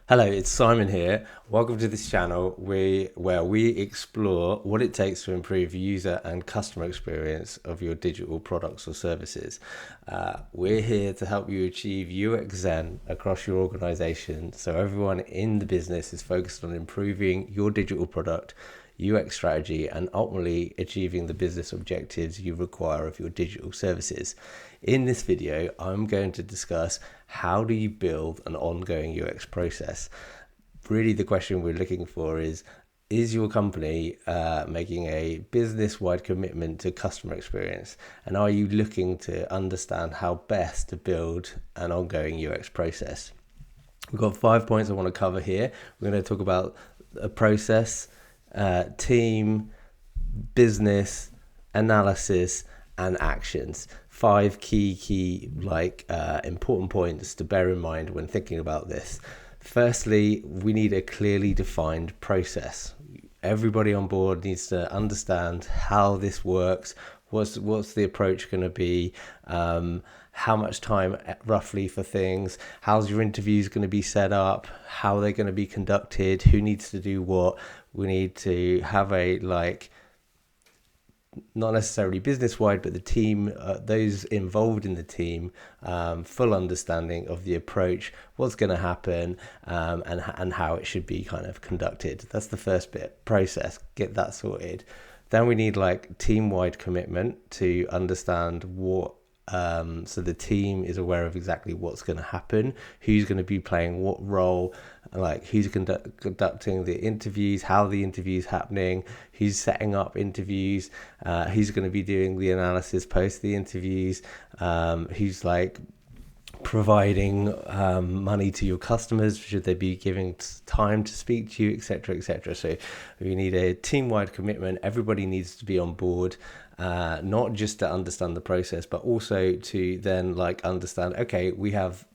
Hello, it's Simon here. Welcome to this channel where we explore what it takes to improve user and customer experience of your digital products or services. We're here to help you achieve UX Zen across your organization so everyone in the business is focused on improving your digital product, UX strategy, and ultimately achieving the business objectives you require of your digital services. In this video, I'm going to discuss how do you build an ongoing UX process. Really, the question we're looking for is your company making a business-wide commitment to customer experience? And are you looking to understand how best to build an ongoing UX process? We've got 5 points I want to cover here. We're going to talk about a process, team, business, analysis, and actions. 5 key important points to bear in mind when thinking about this. Firstly, we need a clearly defined process. Everybody on board needs to understand how this works. What's the approach going to be? How much time roughly for things? How's your interviews going to be set up? How are they going to be conducted? Who needs to do what? We need to have a not necessarily business wide, but the team, those involved in the team, full understanding of the approach, what's going to happen, and how it should be kind of conducted. That's the first bit, process, get that sorted. Then we need team wide commitment to understand what, so the team is aware of exactly what's going to happen, who's going to be playing what role, who's conducting the interviews, how the interviews happening, who's setting up interviews, who's going to be doing the analysis post the interviews, who's providing money to your customers, should they be giving time to speak to you, etc., etc. So we need a team-wide commitment. Everybody needs to be on board, not just to understand the process, but also to then understand, okay, we have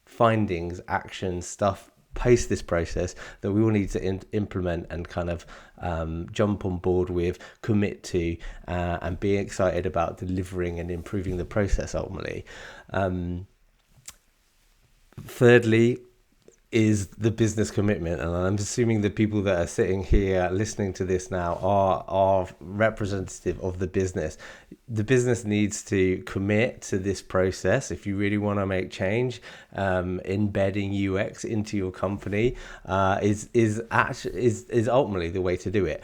findings, actions, stuff post this process that we will need to implement and kind of jump on board with, commit to, and be excited about delivering and improving the process ultimately. Thirdly is the business commitment, and I'm assuming the people that are sitting here listening to this now are representative of the business. The business needs to commit to this process. If you really want to make change, embedding UX into your company is ultimately the way to do it.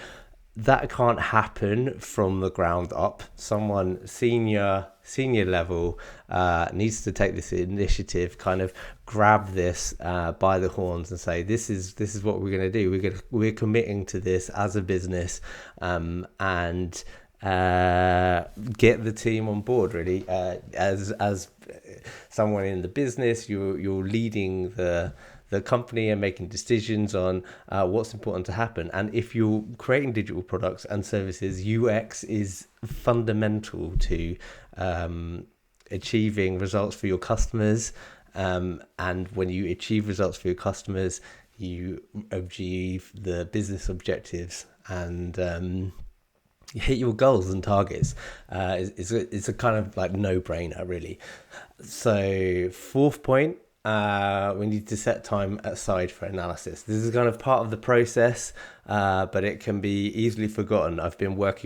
That can't happen from the ground up. Someone senior level needs to take this initiative, kind of grab this by the horns and say, this is what we're going to do. We're committing to this as a business, and get the team on board. Really, as someone in the business, you're leading the company and making decisions on what's important to happen. And if you're creating digital products and services, UX is fundamental to achieving results for your customers. And when you achieve results for your customers, you achieve the business objectives and hit your goals and targets. It's a kind of no-brainer, really. So 4th point, we need to set time aside for analysis. This is kind of part of the process, but it can be easily forgotten. I've worked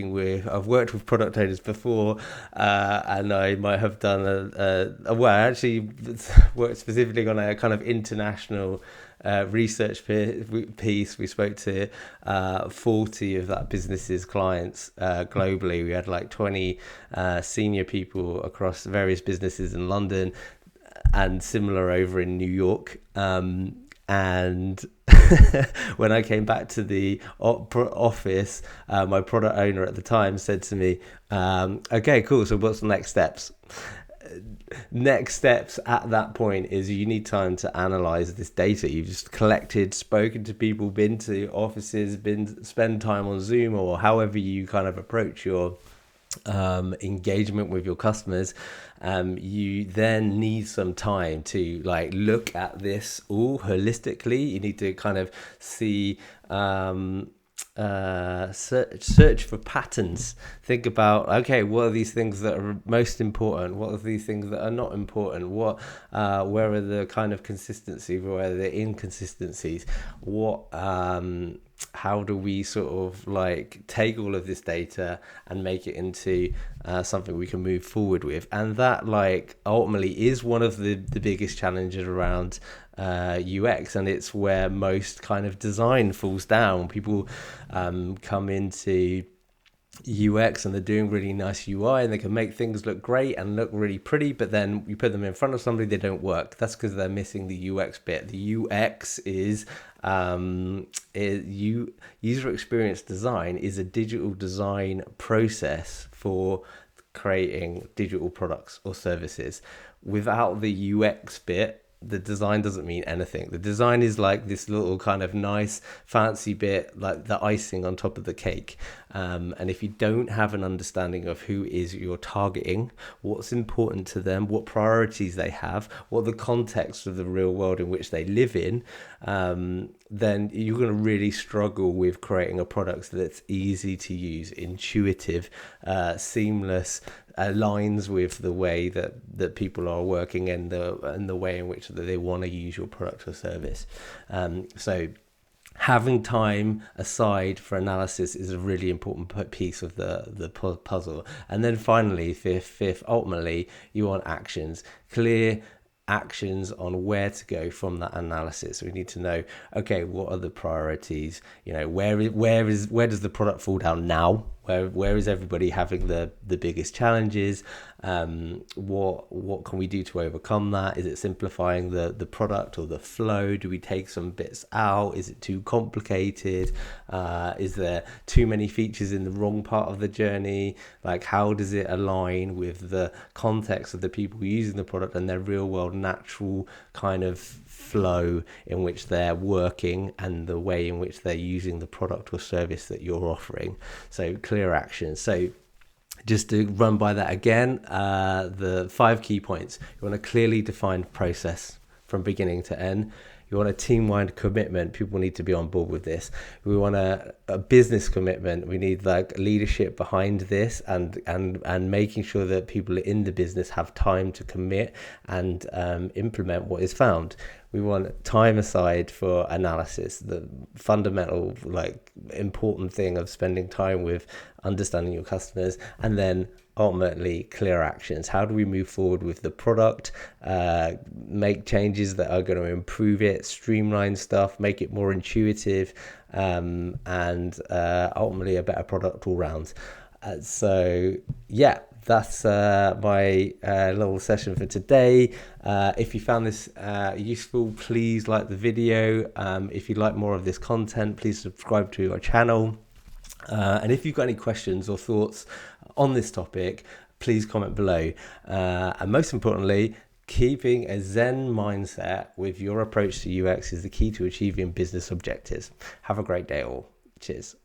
with product owners before, and I might have done I actually worked specifically on a kind of international research piece. We spoke to 40 of that business's clients globally. We had 20 senior people across various businesses in London, and similar over in New York. And when I came back to the office, my product owner at the time said to me, okay, cool, so what's the next steps? Next steps at that point is you need time to analyze this data you've just collected, spoken to people, been to offices, spend time on Zoom, or however you kind of approach your engagement with your customers. You then need some time to look at this all holistically. You need to kind of see search for patterns. Think about, okay, what are these things that are most important? What are these things that are not important? Where are the kind of consistency? Where are the inconsistencies? How do we sort of like take all of this data and make it into something we can move forward with? And that like ultimately is one of the biggest challenges around UX, and it's where most kind of design falls down. People come into UX and they're doing really nice UI and they can make things look great and look really pretty, but then you put them in front of somebody, they don't work. That's because they're missing the UX bit. The UX is user experience design is a digital design process for creating digital products or services. Without the UX bit, the design doesn't mean anything. The design is like this little kind of nice fancy bit, like the icing on top of the cake. And if you don't have an understanding of who is you're targeting, what's important to them, what priorities they have, what the context of the real world in which they live in, then you're going to really struggle with creating a product that's easy to use, intuitive, seamless, aligns with the way that people are working and the way in which they want to use your product or service. So having time aside for analysis is a really important piece of the puzzle. And then finally, fifth, ultimately, you want actions, clear actions on where to go from that analysis. We need to know, okay, what are the priorities? You know, where does the product fall down now? Where is everybody having the biggest challenges? What can we do to overcome that? Is it simplifying the product or the flow? Do we take some bits out? Is it too complicated? Is there too many features in the wrong part of the journey? Like, how does it align with the context of the people using the product and their real world natural kind of flow in which they're working and the way in which they're using the product or service that you're offering? So clear action. So just to run by that again, the 5 key points. You want a clearly defined process from beginning to end. You want a team-wide commitment. People need to be on board with this. We want a business commitment. We need like leadership behind this and making sure that people in the business have time to commit and implement what is found. We want time aside for analysis, the fundamental, like, important thing of spending time with understanding your customers, and then ultimately clear actions. How do we move forward with the product, make changes that are going to improve it, streamline stuff, make it more intuitive, and ultimately a better product all round. So yeah, that's my little session for today. If you found this useful, please like the video. If you'd like more of this content, please subscribe to our channel. And if you've got any questions or thoughts on this topic, please comment below. And most importantly, keeping a Zen mindset with your approach to UX is the key to achieving business objectives. Have a great day all. Cheers.